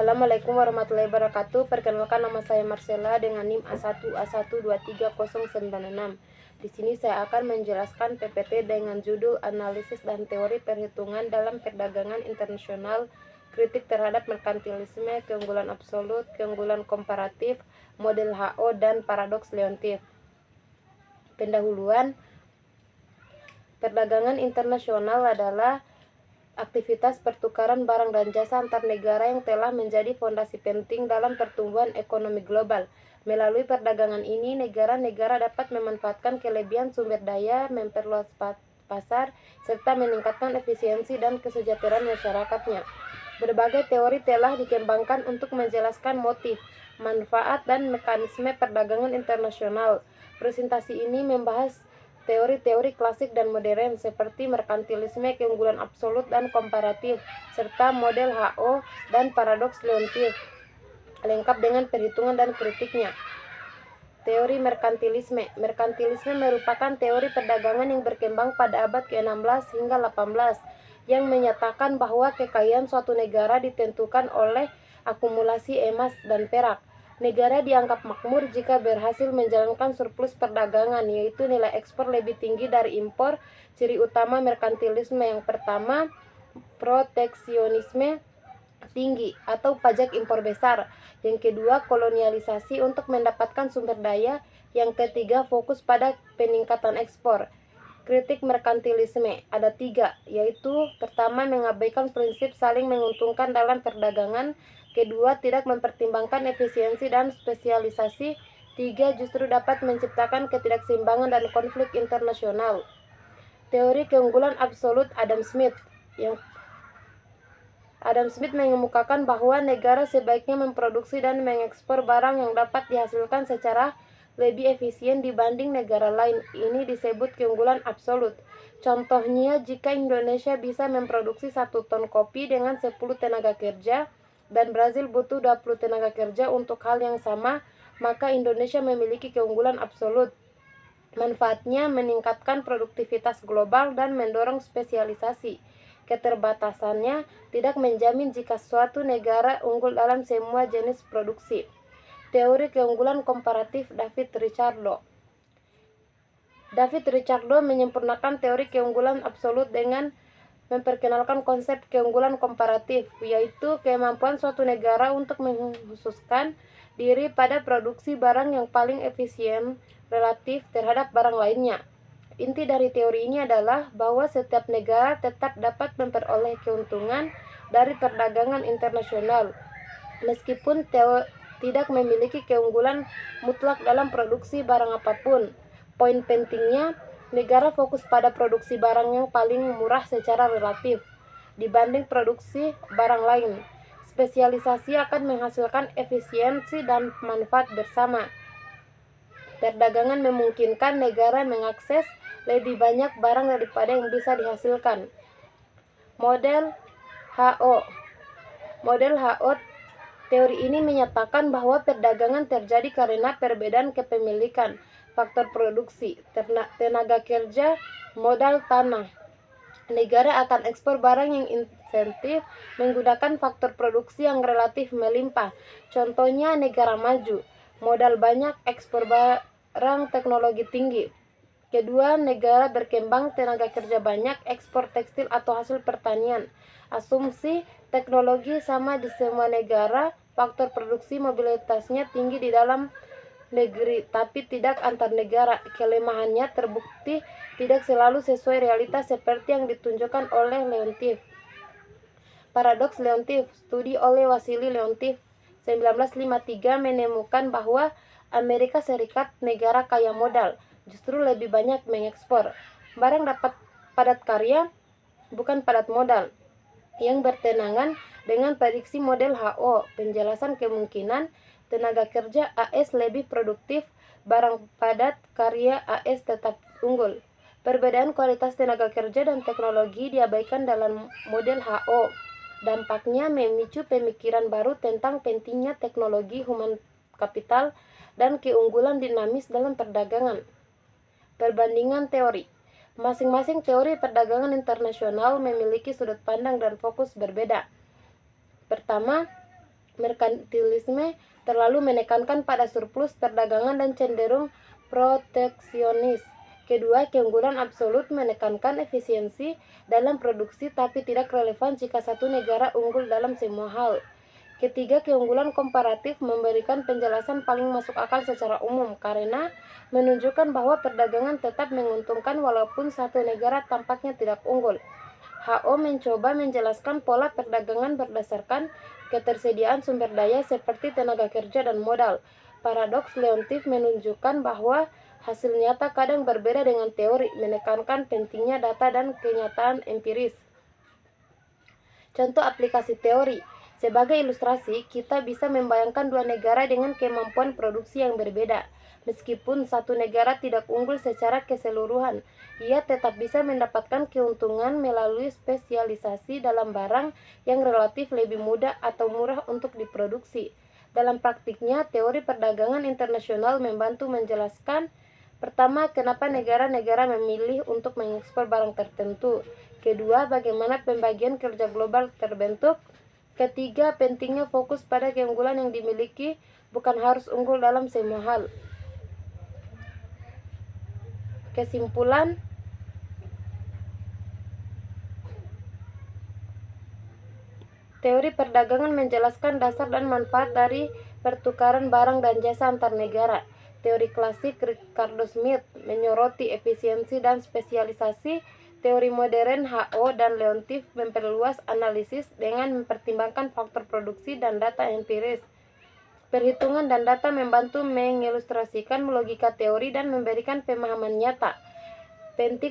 Assalamualaikum warahmatullahi wabarakatuh. Perkenalkan, nama saya Marcella dengan NIM A1A1230096. Di sini saya akan menjelaskan PPT dengan judul Analisis dan Teori Perhitungan dalam Perdagangan Internasional, Kritik terhadap Merkantilisme, Keunggulan Absolut, Keunggulan Komparatif, Model HO, dan Paradoks Leontief. Pendahuluan. Perdagangan internasional adalah aktivitas pertukaran barang dan jasa antar negara yang telah menjadi fondasi penting dalam pertumbuhan ekonomi global. Melalui perdagangan ini, negara-negara dapat memanfaatkan kelebihan sumber daya, memperluas pasar, serta meningkatkan efisiensi dan kesejahteraan masyarakatnya. Berbagai teori telah dikembangkan untuk menjelaskan motif, manfaat, dan mekanisme perdagangan internasional. Presentasi ini membahas teori-teori klasik dan modern seperti merkantilisme, keunggulan absolut dan komparatif, serta model HO dan paradoks Leontief, lengkap dengan perhitungan dan kritiknya. Teori merkantilisme. Merkantilisme merupakan teori perdagangan yang berkembang pada abad ke-16 hingga 18 yang menyatakan bahwa kekayaan suatu negara ditentukan oleh akumulasi emas dan perak. Negara dianggap makmur jika berhasil menjalankan surplus perdagangan, yaitu nilai ekspor lebih tinggi dari impor. Ciri utama merkantilisme yang pertama, proteksionisme tinggi atau pajak impor besar. Yang kedua, kolonialisasi untuk mendapatkan sumber daya. Yang ketiga, fokus pada peningkatan ekspor. Kritik merkantilisme ada 3, yaitu pertama, mengabaikan prinsip saling menguntungkan dalam perdagangan. Kedua, tidak mempertimbangkan efisiensi dan spesialisasi. 3, justru dapat menciptakan ketidakseimbangan dan konflik internasional. Teori keunggulan absolut Adam Smith mengemukakan bahwa negara sebaiknya memproduksi dan mengekspor barang yang dapat dihasilkan secara lebih efisien dibanding negara lain. Ini disebut keunggulan absolut. Contohnya, jika Indonesia bisa memproduksi 1 ton kopi dengan 10 tenaga kerja dan Brazil butuh 20 tenaga kerja untuk hal yang sama, maka Indonesia memiliki keunggulan absolut. Manfaatnya meningkatkan produktivitas global dan mendorong spesialisasi. Keterbatasannya tidak menjamin jika suatu negara unggul dalam semua jenis produksi. Teori keunggulan komparatif David Ricardo menyempurnakan teori keunggulan absolut dengan memperkenalkan konsep keunggulan komparatif, yaitu kemampuan suatu negara untuk mengkhususkan diri pada produksi barang yang paling efisien relatif terhadap barang lainnya. Inti dari teori ini adalah bahwa setiap negara tetap dapat memperoleh keuntungan dari perdagangan internasional, meskipun tidak memiliki keunggulan mutlak dalam produksi barang apapun. Poin pentingnya, negara fokus pada produksi barang yang paling murah secara relatif dibanding produksi barang lain. Spesialisasi akan menghasilkan efisiensi dan manfaat bersama. Perdagangan memungkinkan negara mengakses lebih banyak barang daripada yang bisa dihasilkan. Model HO. Teori ini menyatakan bahwa perdagangan terjadi karena perbedaan kepemilikan, faktor produksi, tenaga kerja, modal tanah. Negara akan ekspor barang yang insentif menggunakan faktor produksi yang relatif melimpah. Contohnya negara maju, modal banyak, ekspor barang teknologi tinggi. Kedua, negara berkembang, tenaga kerja banyak, ekspor tekstil atau hasil pertanian. Asumsi teknologi sama di semua negara, faktor produksi mobilitasnya tinggi di dalam negeri, tapi tidak antar negara. Kelemahannya terbukti tidak selalu sesuai realitas seperti yang ditunjukkan oleh Leontief. Paradoks Leontief, studi oleh Wassily Leontief 1953 menemukan bahwa Amerika Serikat, negara kaya modal, justru lebih banyak mengekspor barang dapat padat karya, bukan padat modal, yang bertentangan dengan prediksi model HO. Penjelasan kemungkinan tenaga kerja AS lebih produktif, barang padat karya AS tetap unggul. Perbedaan kualitas tenaga kerja dan teknologi diabaikan dalam model HO. Dampaknya memicu pemikiran baru tentang pentingnya teknologi human kapital dan keunggulan dinamis dalam perdagangan. Perbandingan teori. Masing-masing teori perdagangan internasional memiliki sudut pandang dan fokus berbeda. Pertama, merkantilisme terlalu menekankan pada surplus perdagangan dan cenderung proteksionis. Kedua, keunggulan absolut menekankan efisiensi dalam produksi tapi tidak relevan jika satu negara unggul dalam semua hal. Ketiga, keunggulan komparatif memberikan penjelasan paling masuk akal secara umum karena menunjukkan bahwa perdagangan tetap menguntungkan walaupun satu negara tampaknya tidak unggul. HO mencoba menjelaskan pola perdagangan berdasarkan ketersediaan sumber daya seperti tenaga kerja dan modal. Paradoks Leontief menunjukkan bahwa hasil nyata kadang berbeda dengan teori, menekankan pentingnya data dan kenyataan empiris. Contoh aplikasi teori. Sebagai ilustrasi, kita bisa membayangkan dua negara dengan kemampuan produksi yang berbeda. Meskipun satu negara tidak unggul secara keseluruhan, ia tetap bisa mendapatkan keuntungan melalui spesialisasi dalam barang yang relatif lebih mudah atau murah untuk diproduksi. Dalam praktiknya, teori perdagangan internasional membantu menjelaskan pertama, kenapa negara-negara memilih untuk mengekspor barang tertentu. Kedua, bagaimana pembagian kerja global terbentuk. Ketiga, pentingnya fokus pada keunggulan yang dimiliki, bukan harus unggul dalam semua hal. Kesimpulan, teori perdagangan menjelaskan dasar dan manfaat dari pertukaran barang dan jasa antar negara. Teori klasik Ricardo Smith menyoroti efisiensi dan spesialisasi. Teori modern HO dan Leontief memperluas analisis dengan mempertimbangkan faktor produksi dan data empiris. Perhitungan dan data membantu mengilustrasikan logika teori dan memberikan pemahaman nyata. Penting